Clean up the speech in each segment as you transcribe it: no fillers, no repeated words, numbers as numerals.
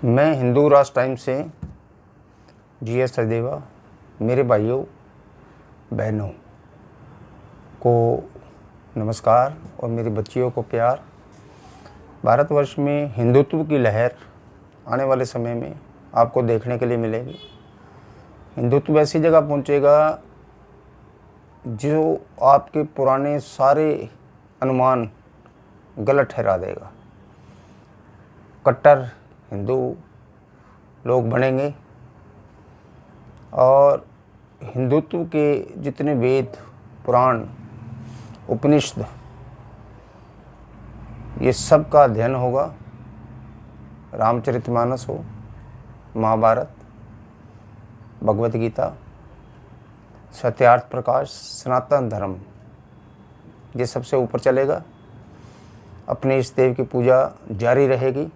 मैं हिंदू राष्ट्र टाइम से GS सचदेवा मेरे भाइयों बहनों को नमस्कार और मेरी बच्चियों को प्यार। भारतवर्ष में हिंदुत्व की लहर आने वाले समय में आपको देखने के लिए मिलेगी। हिंदुत्व ऐसी जगह पहुंचेगा जो आपके पुराने सारे अनुमान गलत ठहरा देगा। कट्टर हिंदू लोग बनेंगे और हिंदुत्व के जितने वेद, पुराण, उपनिषद, ये सब का अध्ययन होगा। रामचरितमानस हो, महाभारत, भगवत गीता, सत्यार्थ प्रकाश, सनातन धर्म, ये सबसे ऊपर चलेगा। अपने इष्ट देव की पूजा जारी रहेगी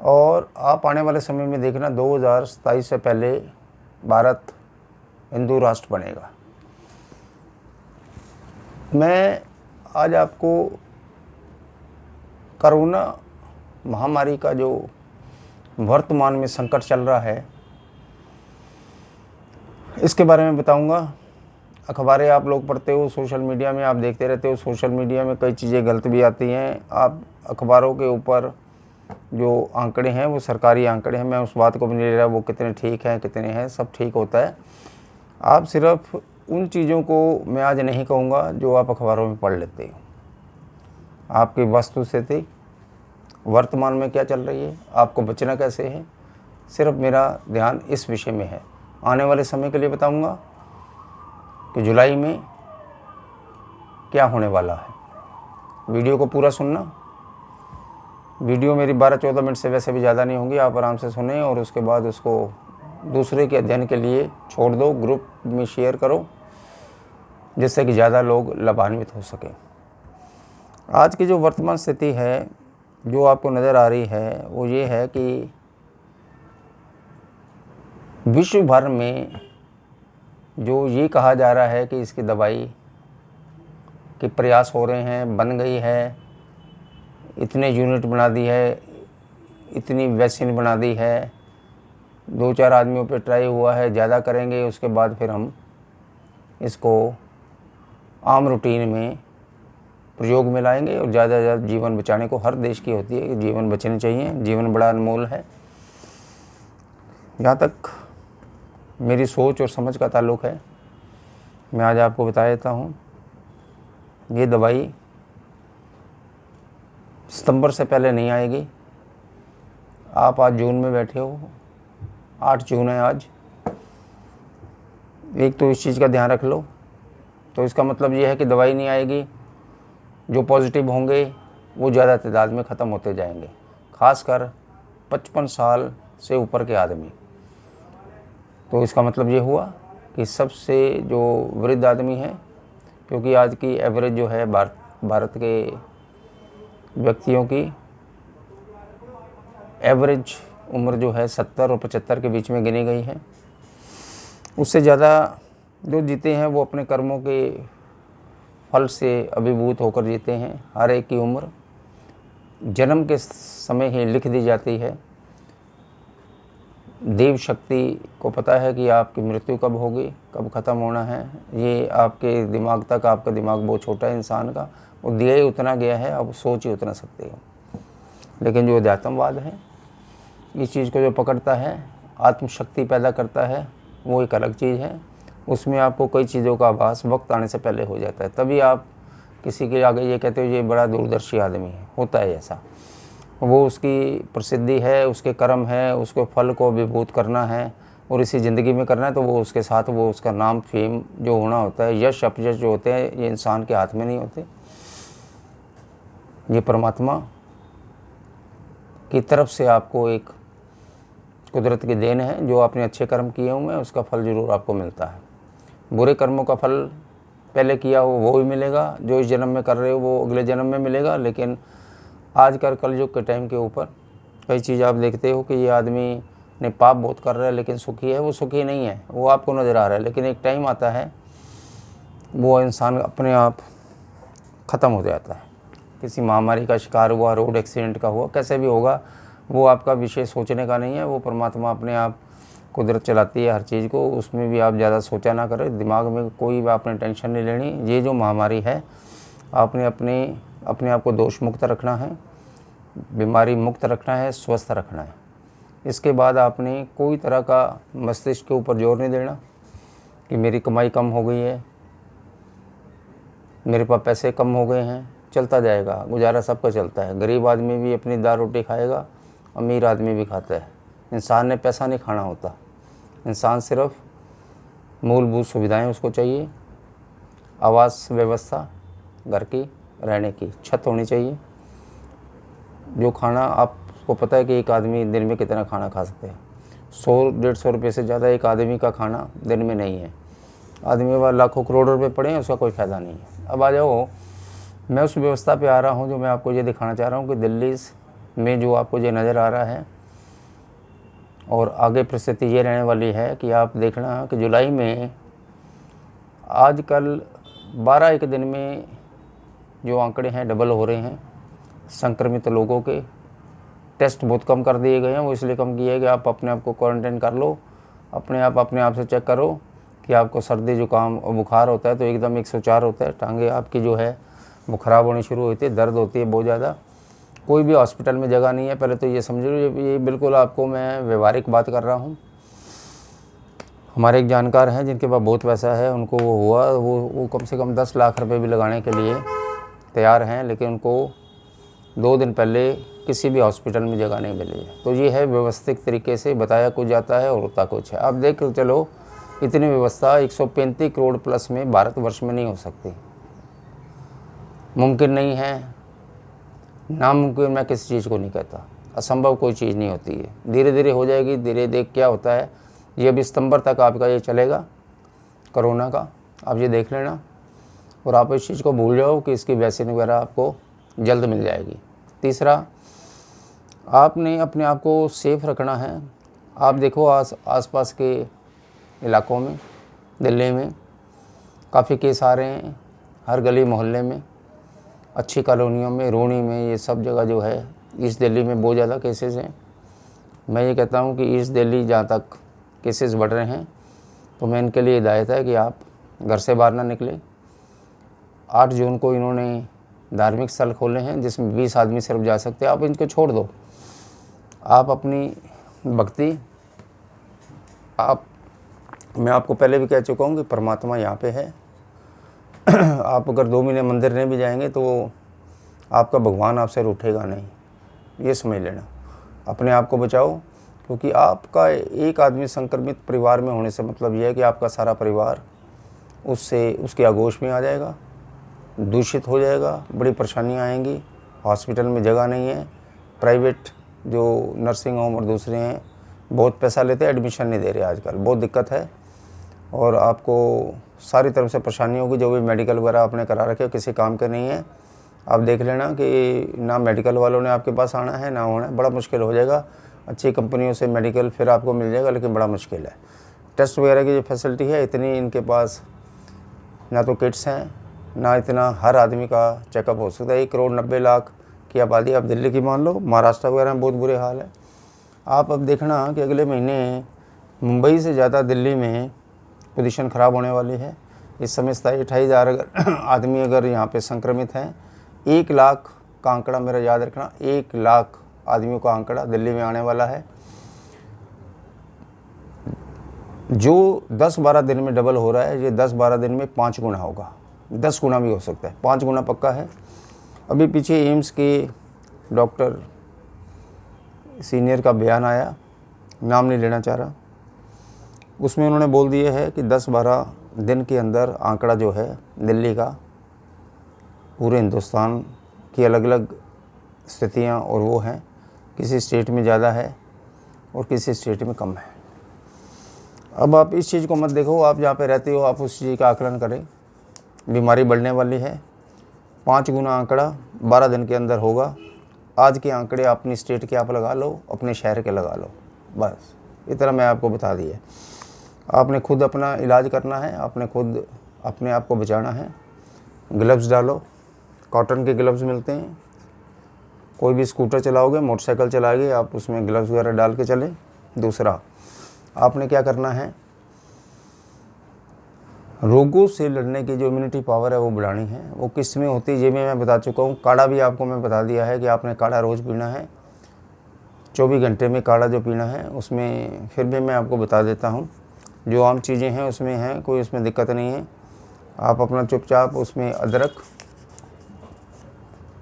और आप आने वाले समय में देखना 2027 से पहले भारत हिंदू राष्ट्र बनेगा। मैं आज आपको कोरोना महामारी का जो वर्तमान में संकट चल रहा है इसके बारे में बताऊंगा। अखबारें आप लोग पढ़ते हो, सोशल मीडिया में आप देखते रहते हो। सोशल मीडिया में कई चीज़ें गलत भी आती हैं। आप अखबारों के ऊपर जो आंकड़े हैं वो सरकारी आंकड़े हैं, मैं उस बात को भी नहीं ले रहा वो कितने ठीक हैं कितने हैं, सब ठीक होता है। आप सिर्फ उन चीज़ों को मैं आज नहीं कहूँगा जो आप अखबारों में पढ़ लेते हो। आपकी वस्तुस्थिति वर्तमान में क्या चल रही है, आपको बचना कैसे है, सिर्फ मेरा ध्यान इस विषय में है। आने वाले समय के लिए बताऊँगा कि जुलाई में क्या होने वाला है। वीडियो को पूरा सुनना। वीडियो मेरी 12-14 मिनट से वैसे भी ज़्यादा नहीं होगी, आप आराम से सुने और उसके बाद उसको दूसरे के अध्ययन के लिए छोड़ दो, ग्रुप में शेयर करो जिससे कि ज़्यादा लोग लाभान्वित हो सकें। आज की जो वर्तमान स्थिति है जो आपको नज़र आ रही है वो ये है कि विश्व भर में जो ये कहा जा रहा है कि इसकी दवाई के प्रयास हो रहे हैं, बन गई है, इतने यूनिट बना दी है, इतनी वैक्सीन बना दी है, 2-4 आदमियों पे ट्राई हुआ है, ज़्यादा करेंगे उसके बाद फिर हम इसको आम रूटीन में प्रयोग में लाएंगे और ज़्यादा से ज़्यादा जीवन बचाने को हर देश की होती है कि जीवन बचने चाहिए, जीवन बड़ा अनमोल है। जहाँ तक मेरी सोच और समझ का ताल्लुक़ है मैं आज आपको बता देता हूँ। ये दवाई सितंबर से पहले नहीं आएगी। आप आज जून में बैठे हो, 8 जून है आज। एक तो इस चीज़ का ध्यान रख लो। तो इसका मतलब ये है कि दवाई नहीं आएगी, जो पॉजिटिव होंगे वो ज़्यादा तादाद में ख़त्म होते जाएंगे, ख़ासकर 55 साल से ऊपर के आदमी। तो इसका मतलब ये हुआ कि सबसे जो वृद्ध आदमी है, क्योंकि आज की एवरेज जो है भारत के व्यक्तियों की एवरेज उम्र जो है 70 और 75 के बीच में गिनी गई है। उससे ज़्यादा जो जीते हैं वो अपने कर्मों के फल से अभिभूत होकर जीते हैं। हर एक की उम्र जन्म के समय ही लिख दी जाती है। देव शक्ति को पता है कि आपकी मृत्यु कब होगी, कब ख़त्म होना है। ये आपके दिमाग तक, आपका दिमाग बहुत छोटा है इंसान का, वो दिया ही उतना गया है, आप सोच ही उतना सकते हो। लेकिन जो अध्यात्मवाद है इस चीज़ को जो पकड़ता है, आत्मशक्ति पैदा करता है, वो एक अलग चीज़ है। उसमें आपको कई चीज़ों का आभास वक्त आने से पहले हो जाता है। तभी आप किसी के आगे ये कहते हो ये बड़ा दूरदर्शी आदमी है। होता है ऐसा, वो उसकी प्रसिद्धि है, उसके कर्म है, उसको फल को विभूत करना है और इसी ज़िंदगी में करना है। तो वो उसके साथ वो उसका नाम, फेम जो होना होता है, यश अपयश जो होते हैं, ये इंसान के हाथ में नहीं होते। ये परमात्मा की तरफ से आपको एक कुदरत की देन है। जो आपने अच्छे कर्म किए होंगे उसका फल ज़रूर आपको मिलता है। बुरे कर्मों का फल पहले किया हो वो भी मिलेगा, जो इस जन्म में कर रहे हो वो अगले जन्म में मिलेगा। लेकिन आज कलयुग के टाइम के ऊपर कई चीज़ आप देखते हो कि ये आदमी ने पाप बहुत कर रहा है लेकिन सुखी है। वो सुखी नहीं है, वो आपको नज़र आ रहा है, लेकिन एक टाइम आता है वो इंसान अपने आप ख़त्म हो जाता है। किसी महामारी का शिकार हुआ, रोड एक्सीडेंट का हुआ, कैसे भी होगा, वो आपका विषय सोचने का नहीं है, वो परमात्मा अपने आप कुदरत चलाती है हर चीज़ को, उसमें भी आप ज़्यादा सोचा ना करें, दिमाग में कोई भी आपने टेंशन नहीं लेनी। ये जो महामारी है आपने अपने आप को दोष मुक्त रखना है, बीमारी मुक्त रखना है, स्वस्थ रखना है। इसके बाद आपने कोई तरह का मस्तिष्क के ऊपर जोर नहीं देना कि मेरी कमाई कम हो गई है, मेरे पास पैसे कम हो गए हैं। चलता जाएगा, गुजारा सबका चलता है। गरीब आदमी भी अपनी दाल रोटी खाएगा, अमीर आदमी भी खाता है। इंसान ने पैसा नहीं खाना होता, इंसान सिर्फ मूलभूत सुविधाएं उसको चाहिए, आवास व्यवस्था, घर की रहने की छत होनी चाहिए। जो खाना आपको पता है कि एक आदमी दिन में कितना खाना खा सकते हैं, 100-150 रुपये से ज़्यादा एक आदमी का खाना दिन में नहीं है। आदमी के पास लाखों करोड़ों रुपये पड़े हैं, उसका कोई फ़ायदा नहीं है। अब आ जाओ, मैं उस व्यवस्था पे आ रहा हूँ जो मैं आपको ये दिखाना चाह रहा हूँ कि दिल्ली में जो आपको ये नज़र आ रहा है और आगे परिस्थिति ये रहने वाली है कि आप देखना कि जुलाई में आजकल 12 दिन में जो आंकड़े हैं डबल हो रहे हैं। संक्रमित लोगों के टेस्ट बहुत कम कर दिए गए हैं। वो इसलिए कम किए कि आप अपने आप को क्वारंटाइन कर लो, अपने आप से चेक करो कि आपको सर्दी जुकाम और बुखार होता है तो एकदम 104 होता है, टांगे आपकी जो है वो ख़राब होनी शुरू होती है, दर्द होती है बहुत ज़्यादा। कोई भी हॉस्पिटल में जगह नहीं है। पहले तो ये समझ लो, ये बिल्कुल आपको मैं व्यवहारिक बात कर रहा हूँ। हमारे एक जानकार हैं जिनके पास बहुत पैसा है, उनको वो हुआ, वो कम से कम 10 लाख रुपए भी लगाने के लिए तैयार हैं, लेकिन उनको 2 दिन पहले किसी भी हॉस्पिटल में जगह नहीं मिली है। तो ये है व्यवस्थित तरीके से बताया कुछ जाता है और होता कुछ है। आप देख चलो, इतनी व्यवस्था 135 करोड़ प्लस में भारतवर्ष में नहीं हो सकती, मुमकिन नहीं है। नामुमकिन मैं किसी चीज़ को नहीं कहता, असंभव कोई चीज़ नहीं होती है। धीरे धीरे हो जाएगी। धीरे देख क्या होता है, ये अभी सितंबर तक आपका ये चलेगा कोरोना का, आप ये देख लेना। और आप इस चीज़ को भूल जाओ कि इसकी वैक्सीन वगैरह आपको जल्द मिल जाएगी। तीसरा, आपने अपने आप को सेफ रखना है। आप देखो आसपास के इलाकों में, दिल्ली में काफ़ी केस आ रहे हैं, हर गली मोहल्ले में, अच्छी कॉलोनियों में, रोनी में, ये सब जगह जो है ईस्ट दिल्ली में बहुत ज़्यादा केसेस हैं। मैं ये कहता हूँ कि ईस्ट दिल्ली जहाँ तक केसेस बढ़ रहे हैं तो मैं इनके लिए हिदायत है कि आप घर से बाहर ना निकलें। 8 जून को इन्होंने धार्मिक स्थल खोले हैं जिसमें 20 आदमी सिर्फ जा सकते हैं। आप इनको छोड़ दो, आप अपनी भक्ति, मैं आपको पहले भी कह चुका हूँ कि परमात्मा यहाँ पे है। आप अगर 2 महीने मंदिर नहीं भी जाएंगे तो आपका भगवान आपसे रूठेगा नहीं, ये समझ लेना। अपने आप को बचाओ, क्योंकि आपका एक आदमी संक्रमित परिवार में होने से मतलब यह है कि आपका सारा परिवार उसके आगोश में आ जाएगा, दूषित हो जाएगा, बड़ी परेशानियाँ आएंगी। हॉस्पिटल में जगह नहीं है, प्राइवेट जो नर्सिंग होम और दूसरे हैं बहुत पैसा लेते हैं, एडमिशन नहीं दे रहे आजकल, बहुत दिक्कत है। और आपको सारी तरफ से परेशानी होगी। जो भी मेडिकल वगैरह आपने करा रखे हो किसी काम के नहीं है। आप देख लेना कि ना मेडिकल वालों ने आपके पास आना है ना होना है, बड़ा मुश्किल हो जाएगा। अच्छी कंपनियों से मेडिकल फिर आपको मिल जाएगा, लेकिन बड़ा मुश्किल है। टेस्ट वगैरह की जो फैसिलिटी है इतनी इनके पास ना तो किट्स हैं, ना इतना हर आदमी का चेकअप हो सकता है। 1 करोड़ 90 लाख की आबादी आप दिल्ली की मान लो, महाराष्ट्र वगैरह में बहुत बुरे हाल है। आप अब देखना कि अगले महीने मुंबई से ज़्यादा दिल्ली में पोजीशन ख़राब होने वाली है। इस समय 27-28 हज़ार आदमी अगर यहाँ पे संक्रमित हैं, 1 लाख का आंकड़ा मेरा याद रखना, 1 लाख आदमियों का आंकड़ा दिल्ली में आने वाला है, जो 10-12 दिन में डबल हो रहा है। ये 10-12 दिन में 5 गुना होगा, 10 गुना भी हो सकता है, 5 गुना पक्का है। अभी पीछे एम्स के डॉक्टर सीनियर का बयान आया, नाम नहीं लेना चाह रहा, उसमें उन्होंने बोल दिया है कि 10-12 दिन के अंदर आंकड़ा जो है दिल्ली का, पूरे हिंदुस्तान की अलग अलग स्थितियां और वो हैं, किसी स्टेट में ज़्यादा है और किसी स्टेट में कम है। अब आप इस चीज़ को मत देखो, आप जहाँ पे रहते हो आप उस चीज़ का आकलन करें। बीमारी बढ़ने वाली है, 5 गुना आंकड़ा 12 दिन के अंदर होगा। आज के आंकड़े अपनी स्टेट के आप लगा लो, अपने शहर के लगा लो, बस इतना मैं आपको बता दिया। आपने खुद अपना इलाज करना है, आपने खुद अपने आप को बचाना है। ग्लव्स डालो, कॉटन के ग्लव्स मिलते हैं, कोई भी स्कूटर चलाओगे, मोटरसाइकिल चलाओगे, आप उसमें ग्लव्स वगैरह डाल के चलें। दूसरा, आपने क्या करना है, रोगों से लड़ने की जो इम्यूनिटी पावर है वो बढ़ानी है। वो किस में होती है ये भी मैं बता चुका हूँ। काढ़ा भी आपको मैं बता दिया है कि आपने काढ़ा रोज़ पीना है, 24 घंटे में काढ़ा जो पीना है। उसमें फिर भी मैं आपको बता देता हूँ, जो आम चीज़ें हैं उसमें हैं, कोई उसमें दिक्कत नहीं है। आप अपना चुपचाप उसमें अदरक,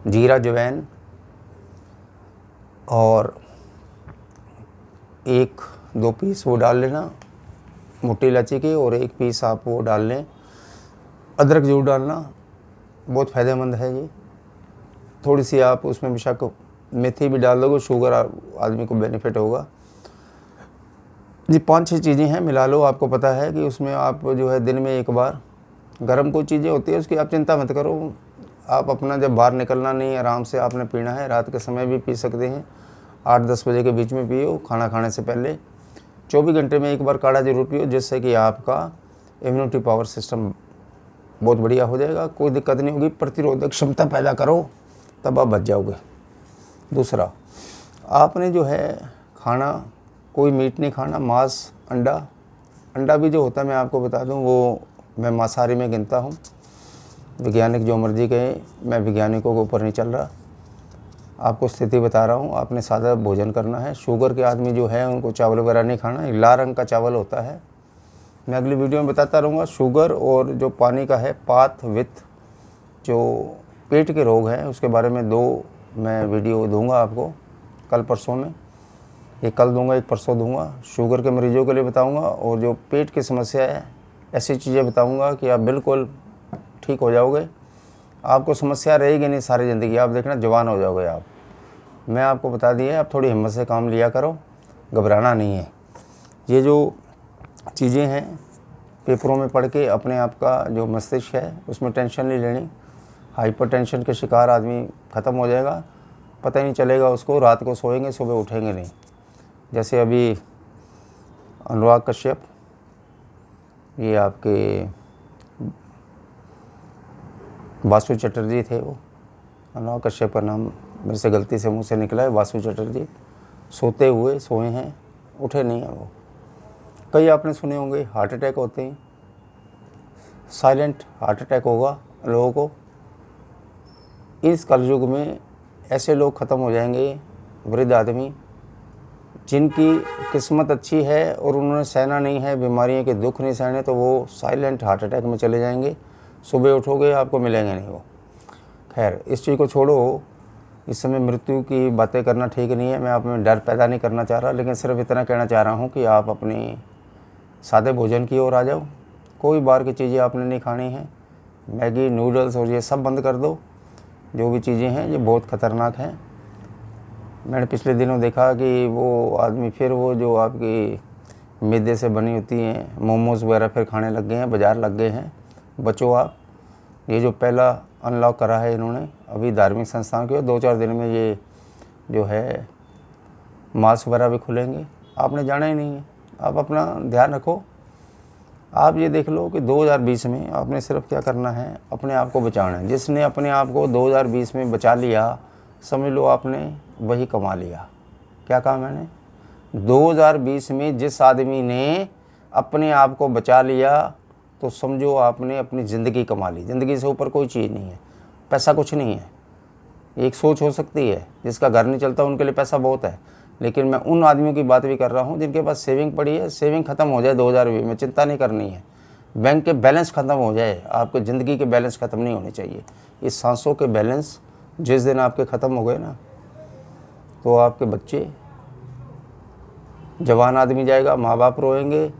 जीरा, अजवाइन और 1-2 पीस वो डाल लेना मोटी इलायची के, और 1 पीस आप वो डाल लें। अदरक जरूर डालना, बहुत फ़ायदेमंद है ये। थोड़ी सी आप उसमें बेशक मेथी भी डाल दोगे, शुगर आदमी को बेनिफिट होगा। ये 5-6 चीज़ें हैं, मिला लो। आपको पता है कि उसमें आप जो है दिन में एक बार, गर्म कोई चीज़ें होती है उसकी आप चिंता मत करो। आप अपना जब बाहर निकलना नहीं, आराम से आपने पीना है। रात के समय भी पी सकते हैं, 8-10 बजे के बीच में पियो, खाना खाने से पहले। 24 घंटे में एक बार काढ़ा जरूर पियो, जिससे कि आपका इम्यूनिटी पावर सिस्टम बहुत बढ़िया हो जाएगा। कोई दिक्कत नहीं होगी, प्रतिरोधक क्षमता पैदा करो, तब आप बच जाओगे। दूसरा, आपने जो है खाना, कोई मीट नहीं खाना, मांस, अंडा भी जो होता है मैं आपको बता दूं, वो मैं मांसाहारी में गिनता हूँ। वैज्ञानिक जो मर्जी कहे, मैं वैज्ञानिकों के ऊपर नहीं चल रहा, आपको स्थिति बता रहा हूँ। आपने सादा भोजन करना है। शुगर के आदमी जो है उनको चावल वगैरह नहीं खाना, लाल रंग का चावल होता है। मैं अगली वीडियो में बताता रहूँगा। शुगर और जो पानी का है, पाथ विथ जो पेट के रोग हैं उसके बारे में 2 मैं वीडियो दूंगा आपको, कल परसों में। एक कल दूंगा, एक परसों दूंगा। शुगर के मरीजों के लिए बताऊंगा, और जो पेट की समस्या है ऐसी चीज़ें बताऊंगा कि आप बिल्कुल ठीक हो जाओगे। आपको समस्या रहेगी नहीं सारी ज़िंदगी, आप देखना जवान हो जाओगे आप। मैं आपको बता दिया, आप थोड़ी हिम्मत से काम लिया करो, घबराना नहीं है। ये जो चीज़ें हैं पेपरों में पढ़ के अपने आप का जो मस्तिष्क है उसमें टेंशन नहीं लेनी। हाइपरटेंशन के शिकार आदमी ख़त्म हो जाएगा, पता ही नहीं चलेगा उसको। रात को सोएंगे, सुबह उठेंगे नहीं। जैसे अभी अनुराग कश्यप, ये आपके वासु चटर्जी थे, वो अनुराग कश्यप का नाम मेरे से गलती से मुंह से निकला है, वासु चटर्जी। सोते हुए सोए हैं, उठे नहीं हैं वो। कई आपने सुने होंगे हार्ट अटैक होते हैं, साइलेंट हार्ट अटैक होगा लोगों को। इस कलयुग में ऐसे लोग ख़त्म हो जाएंगे, वृद्ध आदमी जिनकी किस्मत अच्छी है और उन्होंने सहना नहीं है, बीमारियों के दुख नहीं सहने, तो वो साइलेंट हार्ट अटैक में चले जाएंगे। सुबह उठोगे आपको मिलेंगे नहीं वो। खैर, इस चीज़ को छोड़ो, इस समय मृत्यु की बातें करना ठीक नहीं है। मैं आप में डर पैदा नहीं करना चाह रहा, लेकिन सिर्फ इतना कहना चाह रहा हूँ कि आप अपने सादे भोजन की ओर आ जाओ। कोई बाहर की चीज़ें आपने नहीं खानी है, मैगी, नूडल्स और ये सब बंद कर दो। जो भी चीज़ें हैं ये बहुत ख़तरनाक हैं। मैंने पिछले दिनों देखा कि वो आदमी फिर वो जो आपकी मैदे से बनी होती हैं मोमोज़ वगैरह फिर खाने लग गए हैं, बाज़ार लग गए हैं। बचो आप। ये जो पहला अनलॉक करा है इन्होंने अभी धार्मिक संस्थाओं के, 2-4 दिन में ये जो है मास वगैरह भी खुलेंगे। आपने जाना ही नहीं है, आप अपना ध्यान रखो। आप ये देख लो कि 2020 में आपने सिर्फ क्या करना है, अपने आप को बचाना है। जिसने अपने आप को 2020 में बचा लिया, समझ लो आपने वही कमा लिया। क्या कहा मैंने? 2020 में जिस आदमी ने अपने आप को बचा लिया, तो समझो आपने अपनी ज़िंदगी कमा ली। ज़िंदगी से ऊपर कोई चीज़ नहीं है, पैसा कुछ नहीं है। एक सोच हो सकती है, जिसका घर नहीं चलता उनके लिए पैसा बहुत है, लेकिन मैं उन आदमियों की बात भी कर रहा हूँ जिनके पास सेविंग पड़ी है। सेविंग ख़त्म हो जाए 2020 में, चिंता नहीं करनी है। बैंक के बैलेंस ख़त्म हो जाए, आपकी ज़िंदगी के बैलेंस ख़त्म नहीं होने चाहिए। इस सांसों के बैलेंस जिस दिन आपके ख़त्म हो गए ना, तो आपके बच्चे, जवान आदमी जाएगा, माँ बाप रोएंगे,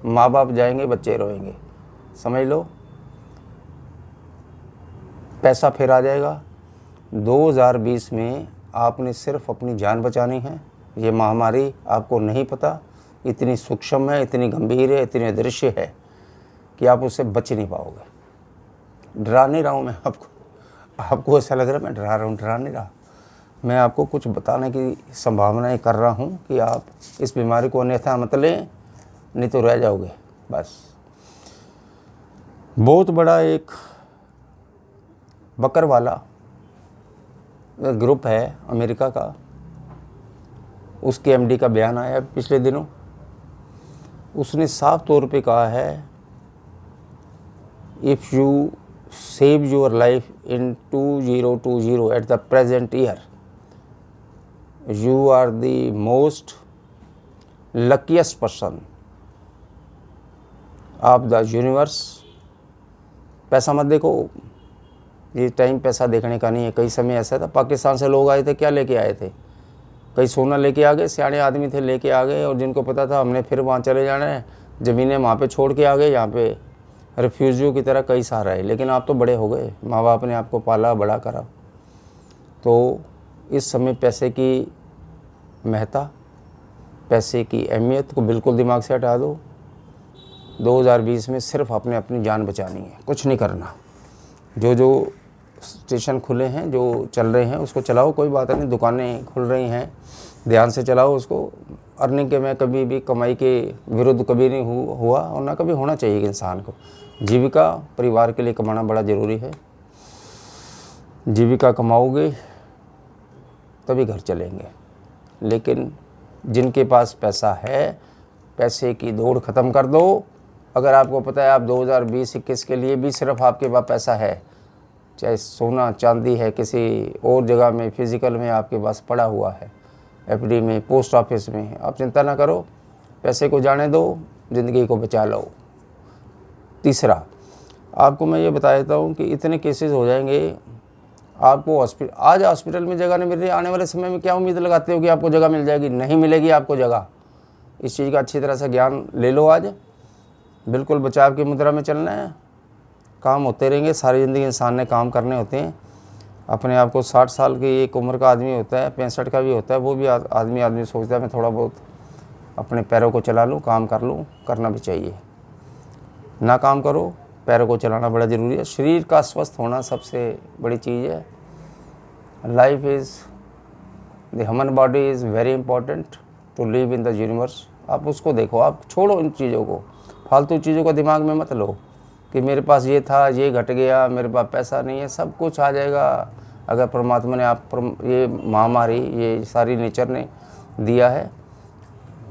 माँ बाप जाएंगे, बच्चे रोएंगे। समझ लो, पैसा फिर आ जाएगा। 2020 में आपने सिर्फ अपनी जान बचानी है। ये महामारी आपको नहीं पता, इतनी सूक्ष्म है, इतनी गंभीर है, इतनी अदृश्य है कि आप उससे बच नहीं पाओगे। डरा नहीं रहा हूँ मैं आपको ऐसा लग रहा है मैं डरा रहा हूँ, डरा नहीं रहा। मैं आपको कुछ बताने की संभावनाएं कर रहा हूँ कि आप इस बीमारी को अन्यथा मत लें, नहीं तो रह जाओगे बस। बहुत बड़ा एक बकरवाला ग्रुप है अमेरिका का, उसके एमडी का बयान आया पिछले दिनों। उसने साफ तौर पे कहा है, if you save your life in 2020 at the present year, you are the most luckiest person of the universe. पैसा मत देखो, ये टाइम पैसा देखने का नहीं है। कई समय ऐसा था, पाकिस्तान से लोग आए थे, क्या लेके आए थे? कई सोना लेके आ गए, सियाने आदमी थे, लेके आ गए, और जिनको पता था हमने फिर वहाँ चले जाना है, ज़मीनें वहाँ पे छोड़ के आ गए, यहाँ पे रिफ्यूजियों की तरह कई सहारा है। लेकिन आप तो बड़े हो गए, माँ बाप ने आपको पाला बड़ा करा। तो इस समय पैसे की महत्ता, पैसे की अहमियत को बिल्कुल दिमाग से हटा दो। 2020 में सिर्फ आपने अपनी जान बचानी है, कुछ नहीं करना। जो स्टेशन खुले हैं, जो चल रहे हैं, उसको चलाओ, कोई बात नहीं। दुकानें खुल रही हैं, ध्यान से चलाओ उसको। अर्निंग के मैं कभी भी कमाई के विरुद्ध कभी नहीं हुआ, और ना कभी होना चाहिए कि इंसान को। जीविका परिवार के लिए कमाना बड़ा ज़रूरी है। जीविका कमाओगे तभी घर चलेंगे। लेकिन जिनके पास पैसा है, पैसे की दौड़ ख़त्म कर दो। अगर आपको पता है आप 2020-21 के लिए भी सिर्फ आपके पास पैसा है, चाहे सोना चांदी है, किसी और जगह में फिज़िकल में आपके पास पड़ा हुआ है, एफडी में, पोस्ट ऑफिस में, आप चिंता ना करो, पैसे को जाने दो, ज़िंदगी को बचा लो। तीसरा, आपको मैं ये बता देता हूँ कि इतने केसेस हो जाएंगे, आपको आज हॉस्पिटल में जगह नहीं मिल रही, आने वाले समय में क्या उम्मीद लगाते हो कि आपको जगह मिल जाएगी? नहीं मिलेगी आपको जगह। इस चीज़ का अच्छी तरह से ज्ञान ले लो। आज बिल्कुल बचाव की मुद्रा में चलना है। काम होते रहेंगे, सारी ज़िंदगी इंसान ने काम करने होते हैं। अपने आप को 60 साल की एक उम्र का आदमी होता है, 65 का भी होता है, वो भी आदमी सोचता है मैं थोड़ा बहुत अपने पैरों को चला लूँ, काम कर लूँ। करना भी चाहिए। ना काम करो, पैरों को चलाना बड़ा ज़रूरी है। शरीर का स्वस्थ होना सबसे बड़ी चीज़ है। Life is the human body is very important to live in the universe. आप उसको देखो, आप छोड़ो इन चीज़ों को, फालतू चीज़ों को दिमाग में मत लो कि मेरे पास ये था, ये घट गया, मेरे पास पैसा नहीं है। सब कुछ आ जाएगा अगर परमात्मा ने ये महामारी, ये सारी नेचर ने दिया है।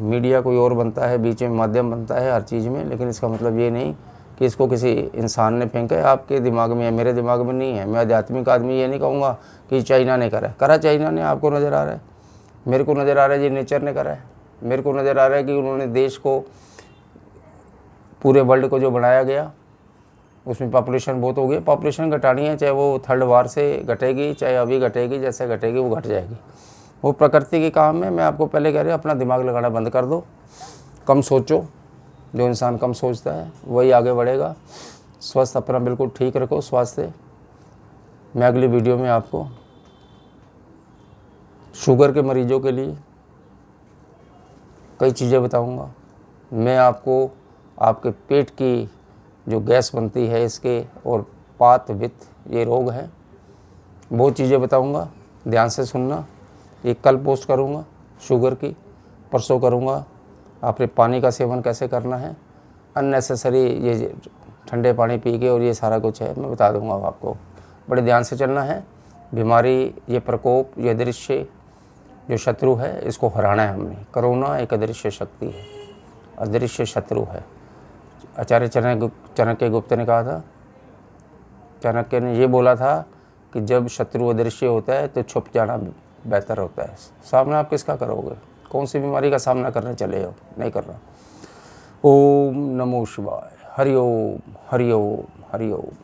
मीडिया कोई और बनता है, बीच में माध्यम बनता है हर चीज़ में, लेकिन इसका मतलब ये नहीं कि इसको किसी इंसान ने फेंका है। आपके दिमाग में है, मेरे दिमाग में नहीं है। मैं आध्यात्मिक आदमी ये नहीं कहूँगा कि चाइना ने करा चाइना ने, आपको नज़र आ रहा है, मेरे को नज़र आ रहा है, ये नेचर ने करा है। मेरे को नज़र आ रहा है कि उन्होंने देश को, पूरे वर्ल्ड को जो बनाया गया, उसमें पॉपुलेशन बहुत हो गई। पॉपुलेशन घटानी है, चाहे वो थर्ड वार से घटेगी, चाहे अभी घटेगी, जैसे घटेगी वो घट जाएगी। वो प्रकृति के काम है। मैं आपको पहले कह रहा हूँ, अपना दिमाग लगाना बंद कर दो, कम सोचो। जो इंसान कम सोचता है वही आगे बढ़ेगा। स्वास्थ्य अपना बिल्कुल ठीक रखो, स्वास्थ्य। मैं अगली वीडियो में आपको शुगर के मरीजों के लिए कई चीज़ें बताऊंगा। मैं आपको आपके पेट की जो गैस बनती है इसके, और पात वित्त, ये रोग है, बहुत चीज़ें बताऊंगा। ध्यान से सुनना। ये कल पोस्ट करूंगा शुगर की, परसों करूंगा आपने पानी का सेवन कैसे करना है, अननेसेसरी ये ठंडे पानी पी के, और ये सारा कुछ है मैं बता दूंगा आपको। बड़े ध्यान से चलना है। बीमारी, ये प्रकोप, ये दृश्य जो शत्रु है, इसको हराना है हमने। कोरोना एक अदृश्य शक्ति है, अदृश्य शत्रु है। आचार्य चाणक्य गुप्त ने कहा था, चाणक्य ने ये बोला था कि जब शत्रु अदृश्य होता है तो छुप जाना बेहतर होता है। सामना आप किसका करोगे? कौन सी बीमारी का सामना करने चले हो? नहीं करना। ओम नमो शिवाय। हरि ओम, हरि ओम, हरि ओम।